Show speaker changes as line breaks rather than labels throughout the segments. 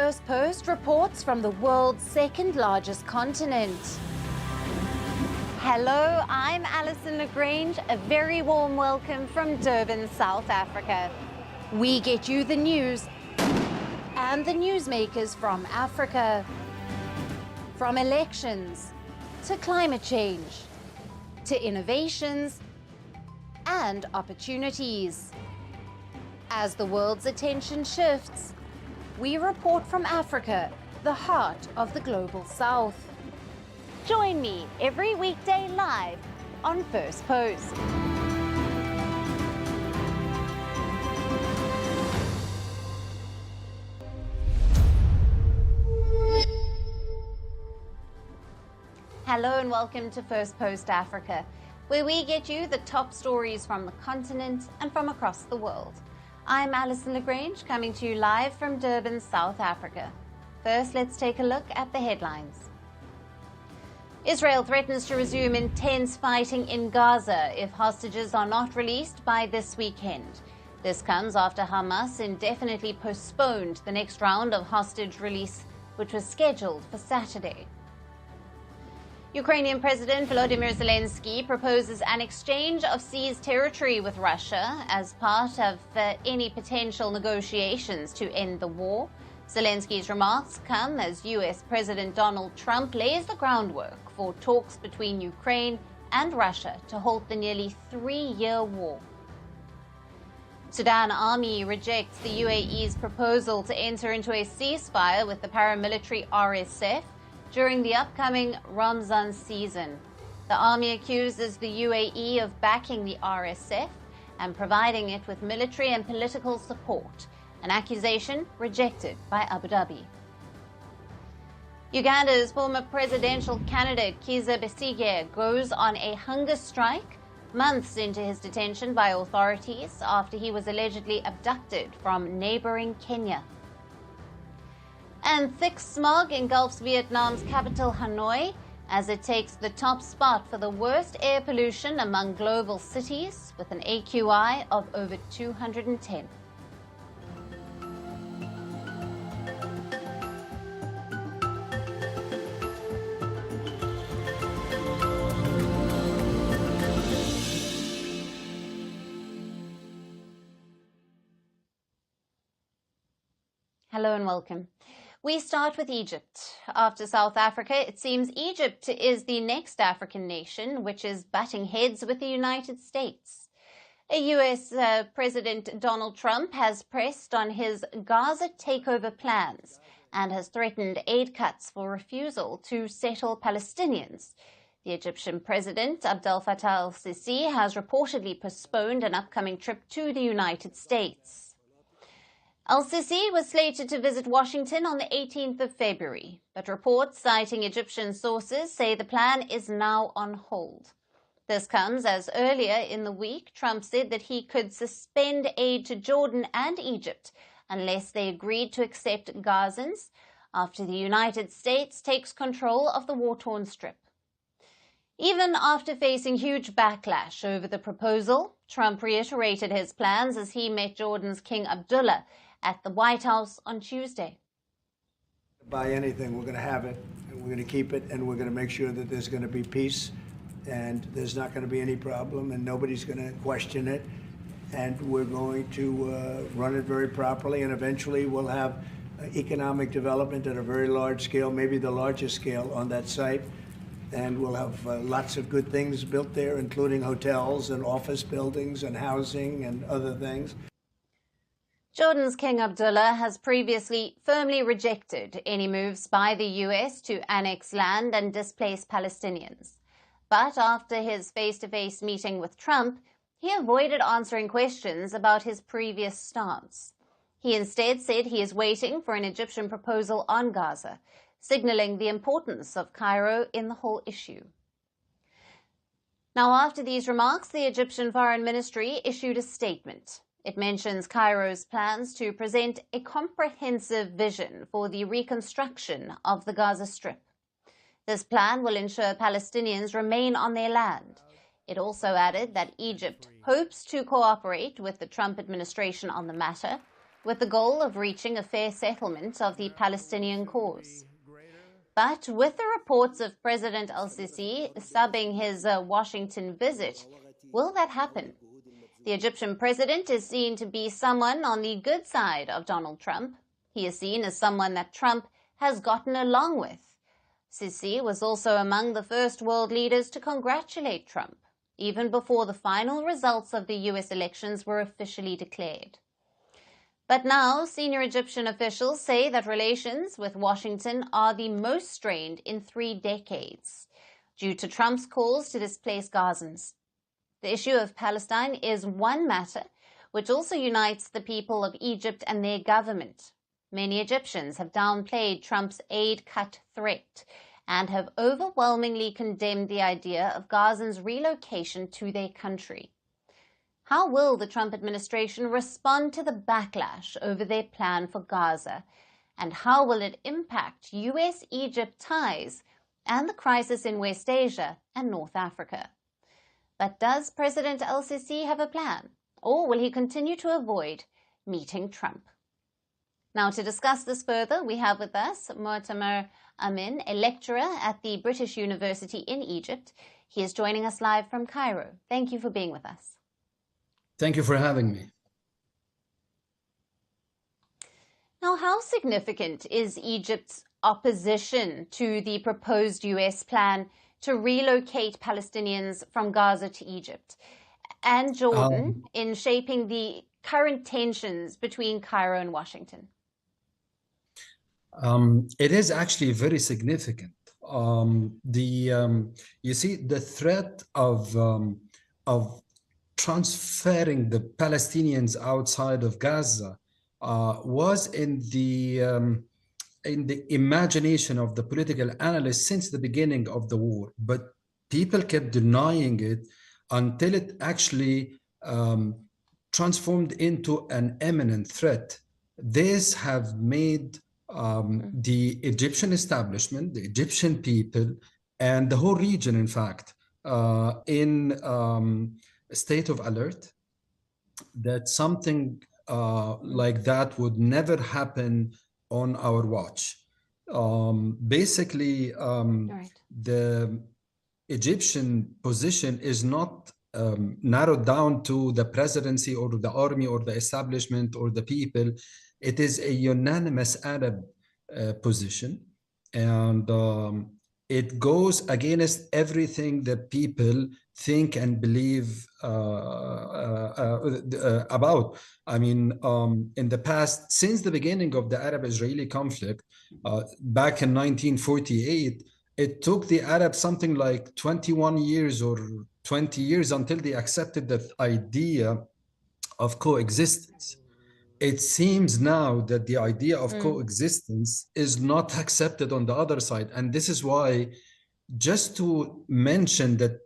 Firstpost reports from the world's second largest continent. Hello, I'm Alyson Grange. A very warm welcome from Durban, South Africa. We get you the news and the newsmakers from Africa. From elections to climate change to innovations and opportunities. As the world's attention shifts, we report from Africa, the heart of the global south. Join me every weekday live on Firstpost. Hello and welcome to Firstpost Africa, where we get you the top stories from the continent and from across the world. I'm Alyson Grange, coming to you live from Durban, South Africa. First, let's take a look at the headlines. Israel threatens to resume intense fighting in Gaza if hostages are not released by this weekend. This comes after Hamas indefinitely postponed the next round of hostage release, which was scheduled for Saturday. Ukrainian President Volodymyr Zelensky proposes an exchange of seized territory with Russia as part of any potential negotiations to end the war. Zelensky's remarks come as US President Donald Trump lays the groundwork for talks between Ukraine and Russia to halt the nearly 3-year war. Sudan Army rejects the UAE's proposal to enter into a ceasefire with the paramilitary RSF during the upcoming Ramzan season. The army accuses the UAE of backing the RSF and providing it with military and political support, an accusation rejected by Abu Dhabi. Uganda's former presidential candidate Kizza Besigye goes on a hunger strike months into his detention by authorities after he was allegedly abducted from neighboring Kenya. And thick smog engulfs Vietnam's capital Hanoi as it takes the top spot for the worst air pollution among global cities with an AQI of over 210. Hello and welcome. We start with Egypt. After South Africa, it seems Egypt is the next African nation which is butting heads with the United States. US President Donald Trump has pressed on his Gaza Takeover plans and has threatened aid cuts for refusal to settle Palestinians. The Egyptian President Abdel Fattah El-Sisi has reportedly postponed an upcoming trip to the United States. El-Sisi was slated to visit Washington on the 18th of February, but reports citing Egyptian sources say the plan is now on hold. This comes as earlier in the week, Trump said that he could suspend aid to Jordan and Egypt unless they agreed to accept Gazans after the United States takes control of the war-torn strip. Even after facing huge backlash over the proposal, Trump reiterated his plans as he met Jordan's King Abdullah at the White House on Tuesday.
Buy anything, we're going to have it, and we're going to keep it, and we're going to make sure that there's going to be peace, and there's not going to be any problem, and nobody's going to question it, and we're going to run it very properly, and eventually we'll have economic development at a very large scale, maybe the largest scale on that site, and we'll have lots of good things built there, including hotels and office buildings and housing and other things.
Jordan's King Abdullah has previously firmly rejected any moves by the US to annex land and displace Palestinians. But after his face-to-face meeting with Trump, he avoided answering questions about his previous stance. He instead said he is waiting for an Egyptian proposal on Gaza, signaling the importance of Cairo in the whole issue. Now, after these remarks, the Egyptian Foreign Ministry issued a statement. It mentions Cairo's plans to present a comprehensive vision for the reconstruction of the Gaza Strip. This plan will ensure Palestinians remain on their land. It also added that Egypt hopes to cooperate with the Trump administration on the matter with the goal of reaching a fair settlement of the Palestinian cause. But with the reports of President El-Sisi subbing his Washington visit, will that happen? The Egyptian president is seen to be someone on the good side of Donald Trump. He is seen as someone that Trump has gotten along with. Sisi was also among the first world leaders to congratulate Trump, even before the final results of the US elections were officially declared. But now, senior Egyptian officials say that relations with Washington are the most strained in 3 decades, due to Trump's calls to displace Gazans. The issue of Palestine is one matter which also unites the people of Egypt and their government. Many Egyptians have downplayed Trump's aid cut threat and have overwhelmingly condemned the idea of Gazans' relocation to their country. How will the Trump administration respond to the backlash over their plan for Gaza? And how will it impact US-Egypt ties and the crisis in West Asia and North Africa? But does President El-Sisi have a plan? Or will he continue to avoid meeting Trump? Now, to discuss this further, we have with us Mu'tamar Amin, a lecturer at the British University in Egypt. He is joining us live from Cairo. Thank you for being with us.
Thank you for having me.
Now, how significant is Egypt's opposition to the proposed US plan to relocate Palestinians from Gaza to Egypt and Jordan in shaping the current tensions between Cairo and Washington?
It is actually very significant. You see, the threat of transferring the Palestinians outside of Gaza was in the imagination of the political analysts since the beginning of the war, but people kept denying it until it actually transformed into an imminent threat. This have made the Egyptian establishment, the Egyptian people, and the whole region, in fact, in a state of alert that something like that would never happen on our watch. Basically, the Egyptian position is not narrowed down to the presidency or the army or the establishment or the people. It is a unanimous Arab position, and it goes against everything that people think and believe about. I mean, in the past, since the beginning of the Arab-Israeli conflict, back in 1948, it took the Arabs something like 21 years or 20 years until they accepted the idea of coexistence. It seems now that the idea of coexistence is not accepted on the other side. And this is why, just to mention that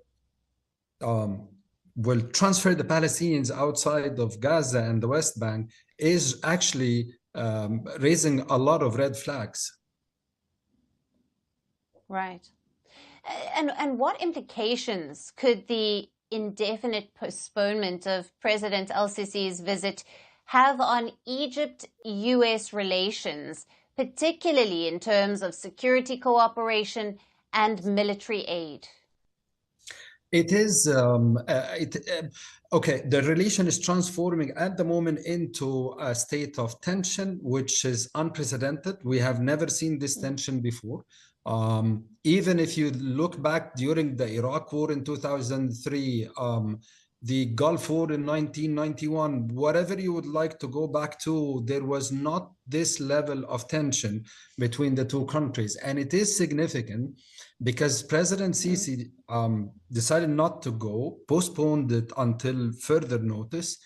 will transfer the Palestinians outside of Gaza and the West Bank is actually raising a lot of red flags.
Right. And what implications could the indefinite postponement of President El-Sisi's visit have on Egypt-US relations, particularly in terms of security cooperation and military aid?
It is, okay, the relation is transforming at the moment into a state of tension, which is unprecedented. We have never seen this tension before. Even if you look back during the Iraq War in 2003, the Gulf War in 1991, whatever you would like to go back to, there was not this level of tension between the two countries. And it is significant because President Sisi decided not to go, postponed it until further notice.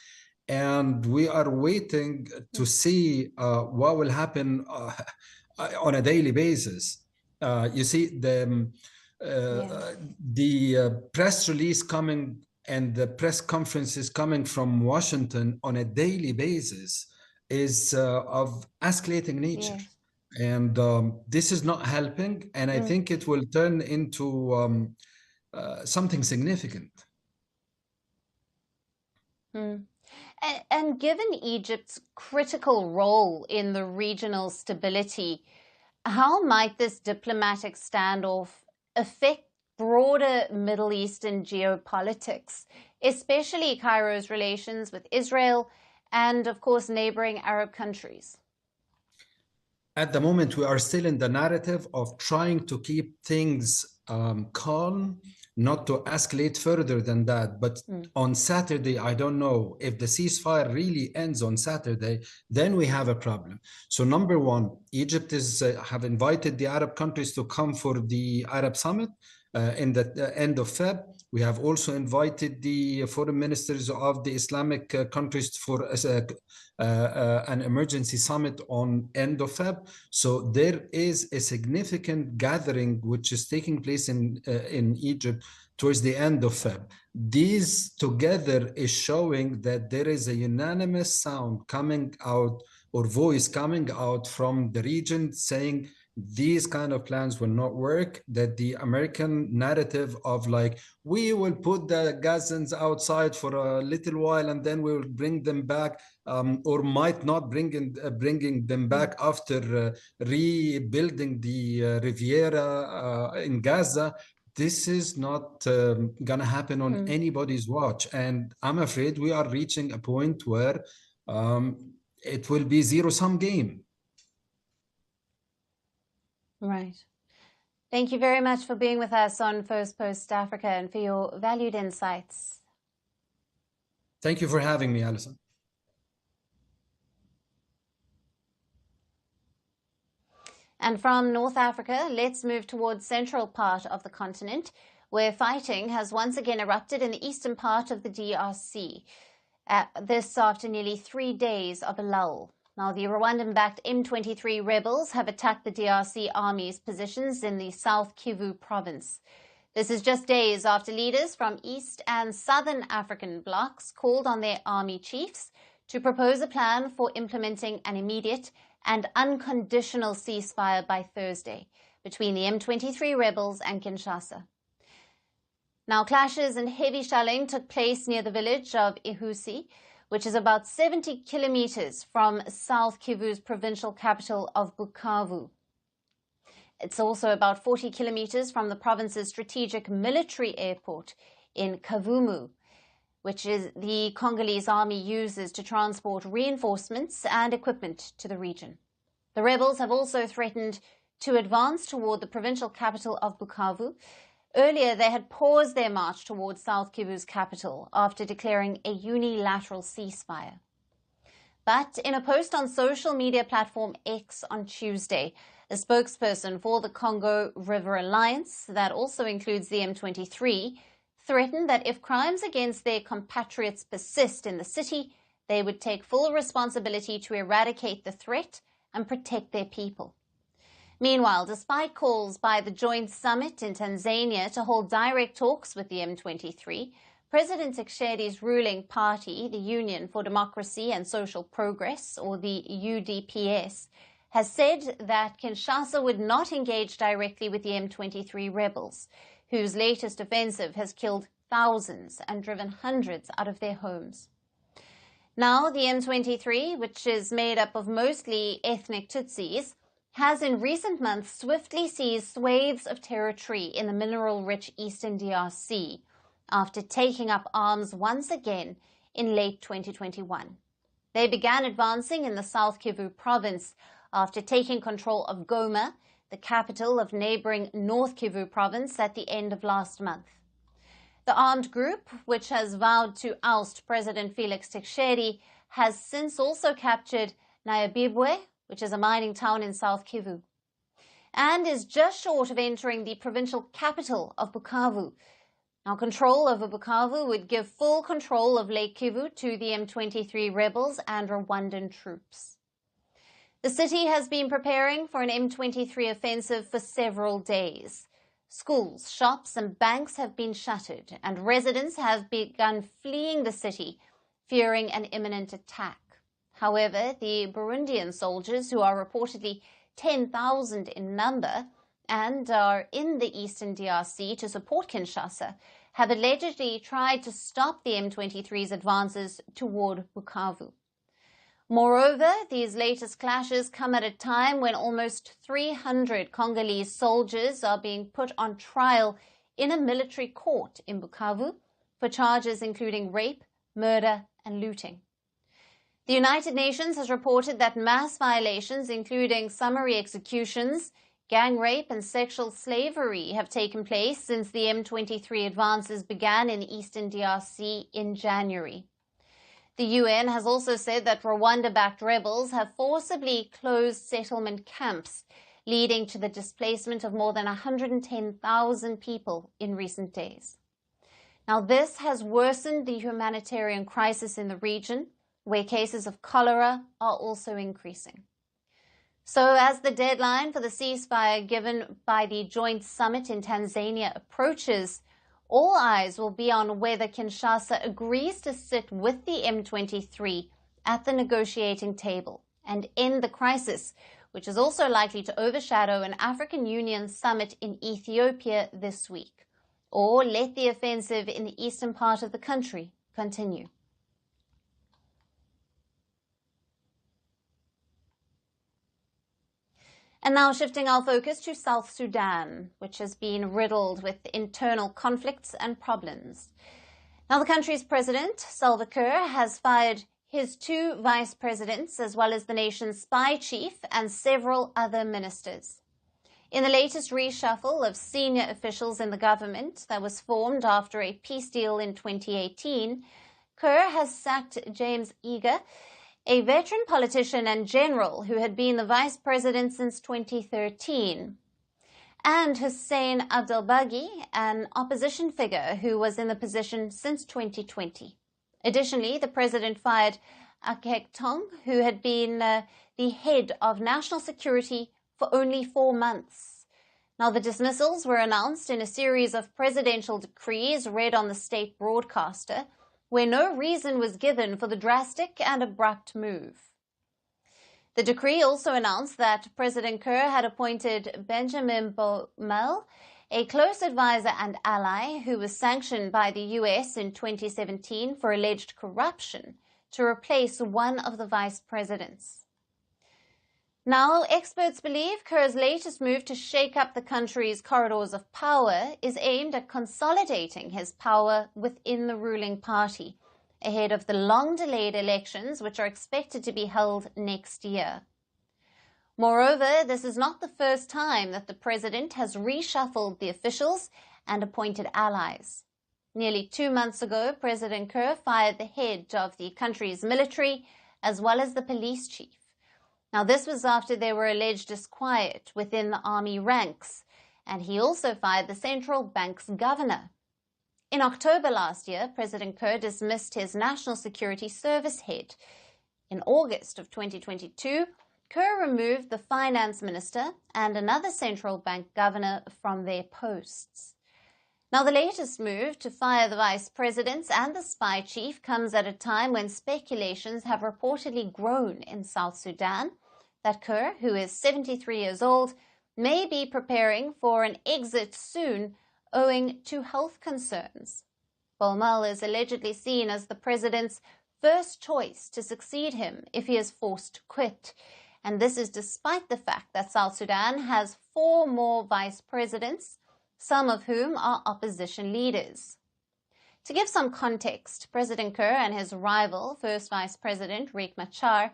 And we are waiting to see what will happen on a daily basis. You see, the press release coming and the press conferences coming from Washington on a daily basis is of escalating nature.
Yes.
And this is not helping. And I think it will turn into something significant.
And given Egypt's critical role in the regional stability, how might this diplomatic standoff affect broader Middle Eastern geopolitics, especially Cairo's relations with Israel and, of course, neighboring Arab countries?
At the moment, we are still in the narrative of trying to keep things calm, not to escalate further than that. But on Saturday, I don't know if the ceasefire really ends on Saturday, then we have a problem. So number one, Egypt have invited the Arab countries to come for the Arab summit in the end of Feb. We have also invited the foreign ministers of the Islamic countries for an emergency summit on end of Feb. So there is a significant gathering which is taking place in Egypt towards the end of Feb. These together is showing that there is a unanimous sound coming out or voice coming out from the region saying these kind of plans will not work, that the American narrative of like, we will put the Gazans outside for a little while and then we will bring them back, or might not bringing them back after rebuilding the Riviera in Gaza. This is not going to happen on anybody's watch. And I'm afraid we are reaching a point where it will be zero-sum game.
Right. Thank you very much for being with us on Firstpost Africa and for your valued insights.
Thank you for having me, Alyson.
And from North Africa, let's move towards central part of the continent, where fighting has once again erupted in the eastern part of the DRC. This after nearly 3 days of a lull. Now, the Rwandan-backed M23 rebels have attacked the DRC army's positions in the South Kivu province. This is just days after leaders from East and Southern African blocs called on their army chiefs to propose a plan for implementing an immediate and unconditional ceasefire by Thursday between the M23 rebels and Kinshasa. Now, clashes and heavy shelling took place near the village of El-Sisi, which is about 70 kilometers from South Kivu's provincial capital of Bukavu. It's also about 40 kilometers from the province's strategic military airport in Kavumu, which is the Congolese army uses to transport reinforcements and equipment to the region. The rebels have also threatened to advance toward the provincial capital of Bukavu. Earlier, they had paused their march towards South Kivu's capital after declaring a unilateral ceasefire. But in a post on social media platform X on Tuesday, a spokesperson for the Congo River Alliance, that also includes the M23, threatened that if crimes against their compatriots persist in the city, they would take full responsibility to eradicate the threat and protect their people. Meanwhile, despite calls by the joint summit in Tanzania to hold direct talks with the M23, President Tshisekedi's ruling party, the Union for Democracy and Social Progress, or the UDPS, has said that Kinshasa would not engage directly with the M23 rebels, whose latest offensive has killed thousands and driven hundreds out of their homes. Now, the M23, which is made up of mostly ethnic Tutsis, has in recent months swiftly seized swathes of territory in the mineral-rich eastern DRC after taking up arms once again in late 2021. They began advancing in the South Kivu province after taking control of Goma, the capital of neighboring North Kivu province, at the end of last month. The armed group, which has vowed to oust President Felix Tshisekedi, has since also captured Nyabibwe, which is a mining town in South Kivu, and is just short of entering the provincial capital of Bukavu. Now, control over Bukavu would give full control of Lake Kivu to the M23 rebels and Rwandan troops. The city has been preparing for an M23 offensive for several days. Schools, shops and banks have been shuttered, and residents have begun fleeing the city, fearing an imminent attack. However, the Burundian soldiers, who are reportedly 10,000 in number and are in the eastern DRC to support Kinshasa, have allegedly tried to stop the M23's advances toward Bukavu. Moreover, these latest clashes come at a time when almost 300 Congolese soldiers are being put on trial in a military court in Bukavu for charges including rape, murder, and looting. The United Nations has reported that mass violations, including summary executions, gang rape, and sexual slavery, have taken place since the M23 advances began in eastern DRC in January. The UN has also said that Rwanda-backed rebels have forcibly closed settlement camps, leading to the displacement of more than 110,000 people in recent days. Now, this has worsened the humanitarian crisis in the region, where cases of cholera are also increasing. So, as the deadline for the ceasefire given by the joint summit in Tanzania approaches, all eyes will be on whether Kinshasa agrees to sit with the M23 at the negotiating table and end the crisis, which is also likely to overshadow an African Union summit in Ethiopia this week, or let the offensive in the eastern part of the country continue. And now shifting our focus to South Sudan, which has been riddled with internal conflicts and problems. Now, the country's president, Salva Kiir, has fired his 2 vice presidents, as well as the nation's spy chief and several other ministers. In the latest reshuffle of senior officials in the government that was formed after a peace deal in 2018, Kiir has sacked James Eager, a veteran politician and general who had been the vice president since 2013, and Hussein Abdelbagi, an opposition figure who was in the position since 2020. Additionally, the president fired Akek Tong, who had been the head of national security for only 4 months. Now, the dismissals were announced in a series of presidential decrees read on the state broadcaster, where no reason was given for the drastic and abrupt move. The decree also announced that President Kiir had appointed Benjamin Bomel, a close advisor and ally who was sanctioned by the US in 2017 for alleged corruption, to replace one of the vice presidents. Now, experts believe Kiir's latest move to shake up the country's corridors of power is aimed at consolidating his power within the ruling party, ahead of the long-delayed elections which are expected to be held next year. Moreover, this is not the first time that the president has reshuffled the officials and appointed allies. Nearly 2 months ago, President Kiir fired the head of the country's military as well as the police chief. Now, this was after there were alleged disquiet within the army ranks, and he also fired the central bank's governor. In October last year, President Kiir dismissed his National Security Service head. In August of 2022, Kiir removed the finance minister and another central bank governor from their posts. Now, the latest move to fire the vice presidents and the spy chief comes at a time when speculations have reportedly grown in South Sudan that Kiir, who is 73 years old, may be preparing for an exit soon owing to health concerns. Bomel is allegedly seen as the president's first choice to succeed him if he is forced to quit, and this is despite the fact that South Sudan has 4 more vice presidents, some of whom are opposition leaders. To give some context, President Kiir and his rival, First Vice President Riek Machar,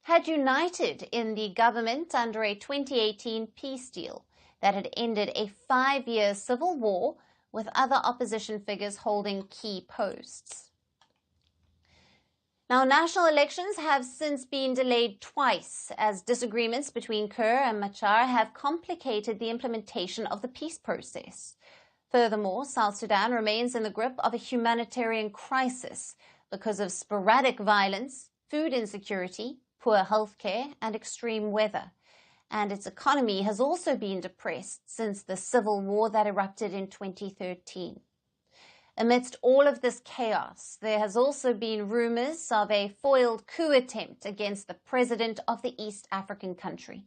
had united in the government under a 2018 peace deal that had ended a 5-year civil war with other opposition figures holding key posts. Now, national elections have since been delayed twice as disagreements between Kiir and Machar have complicated the implementation of the peace process. Furthermore, South Sudan remains in the grip of a humanitarian crisis because of sporadic violence, food insecurity, poor health care, and extreme weather. And its economy has also been depressed since the civil war that erupted in 2013. Amidst all of this chaos, there has also been rumors of a foiled coup attempt against the president of the East African country.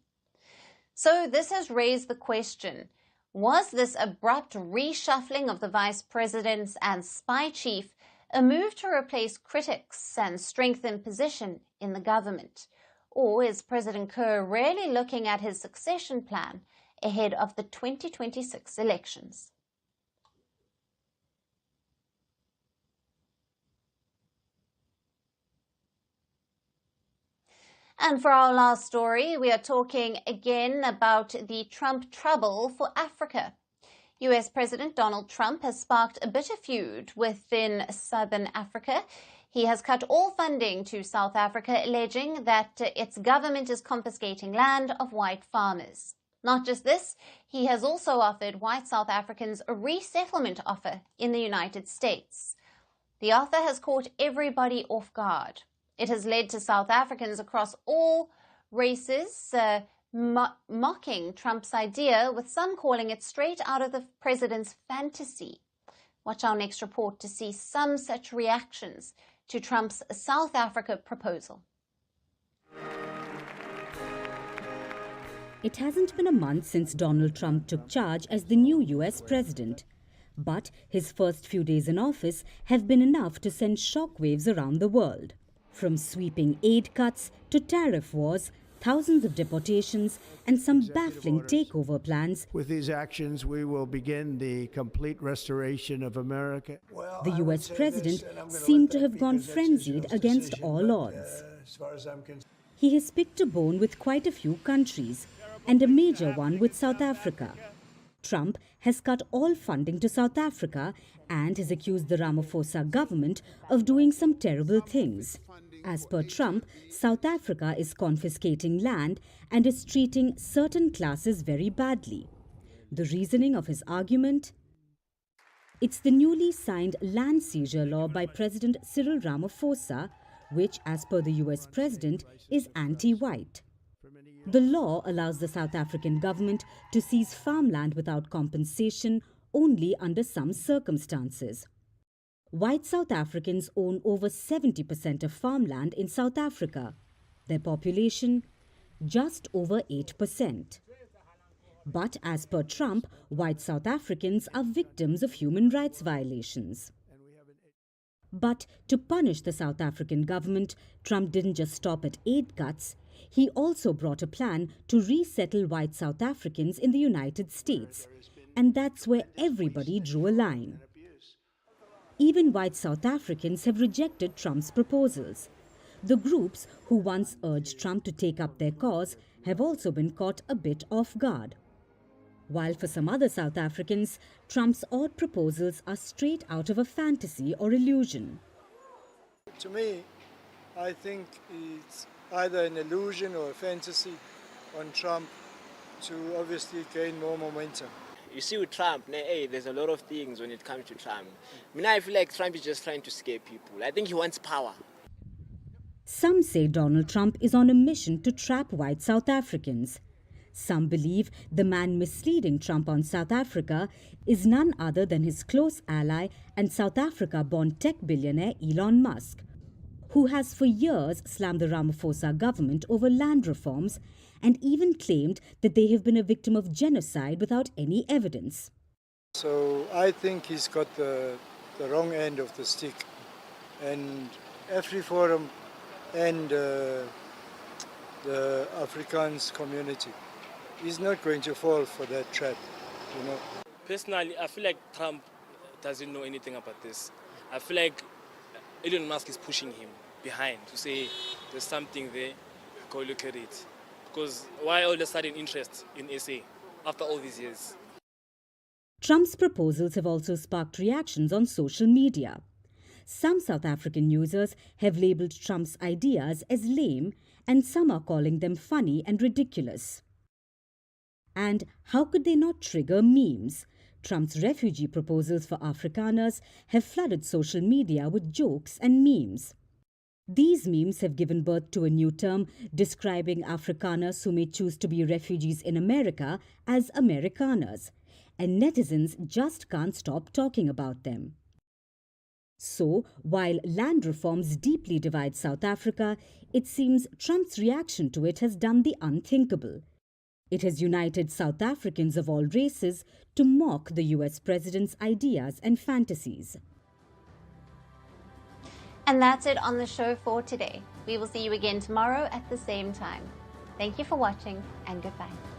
So this has raised the question, Was this abrupt reshuffling of the vice presidents and spy chief a move to replace critics and strengthen position in the government? Or is President Kerr really looking at his succession plan ahead of the 2026 elections? And for our last story, we are talking again about the Trump trouble for Africa. US President Donald Trump has sparked a bitter feud within southern Africa. He has cut all funding to South Africa, alleging that its government is confiscating land of white farmers. Not just this, he has also offered white South Africans a resettlement offer in the United States. The offer has caught everybody off guard. It has led to South Africans across all races mocking Trump's idea, with some calling it straight out of the president's fantasy. Watch our next report to see some such reactions to Trump's South Africa proposal.
It hasn't been a month since Donald Trump took charge as the new US president. But his first few days in office have been enough to send shockwaves around the world. From sweeping aid cuts to tariff wars, thousands of deportations, and some baffling takeover plans.
With these actions, we will begin the complete restoration of America.
The US president seemed to have gone frenzied against all odds. He has picked a bone with quite a few countries, and a major one with South Africa. Trump has cut all funding to South Africa and has accused the Ramaphosa government of doing some terrible things. As per Trump, South Africa is confiscating land and is treating certain classes very badly. The reasoning of his argument? It's the newly signed land seizure law by President Cyril Ramaphosa, which, as per the US president, is anti-white. The law allows the South African government to seize farmland without compensation only under some circumstances. White South Africans own over 70% of farmland in South Africa. Their population, just over 8%. But as per Trump, white South Africans are victims of human rights violations. But to punish the South African government, Trump didn't just stop at aid cuts. He also brought a plan to resettle white South Africans in the United States. And that's where everybody drew a line. Even white South Africans have rejected Trump's proposals. The groups who once urged Trump to take up their cause have also been caught a bit off guard. While for some other South Africans, Trump's odd proposals are straight out of a fantasy or illusion.
To me, I think it's either an illusion or a fantasy on Trump to obviously gain more momentum.
You see with Trump, there's a lot of things when it comes to Trump. I feel like Trump is just trying to scare people. I think he wants power.
Some say Donald Trump is on a mission to trap white South Africans. Some believe the man misleading Trump on South Africa is none other than his close ally and South Africa-born tech billionaire Elon Musk, who has for years slammed the Ramaphosa government over land reforms and even claimed that they have been a victim of genocide without any evidence.
So I think he's got the wrong end of the stick. And AfriForum and the Afrikaans community is not going to fall for that trap, you know.
Personally, I feel like Trump doesn't know anything about this. I feel like Elon Musk is pushing him behind to say there's something there, go look at it. Because why all of a sudden interest in SA after all these years?
Trump's proposals have also sparked reactions on social media. Some South African users have labelled Trump's ideas as lame, and some are calling them funny and ridiculous. And how could they not trigger memes? Trump's refugee proposals for Afrikaners have flooded social media with jokes and memes. These memes have given birth to a new term describing Afrikaners who may choose to be refugees in America as Amerikaners, and netizens just can't stop talking about them. So, while land reforms deeply divide South Africa, it seems Trump's reaction to it has done the unthinkable. It has united South Africans of all races to mock the US president's ideas and fantasies.
And that's it on the show for today. We will see you again tomorrow at the same time. Thank you for watching, and goodbye.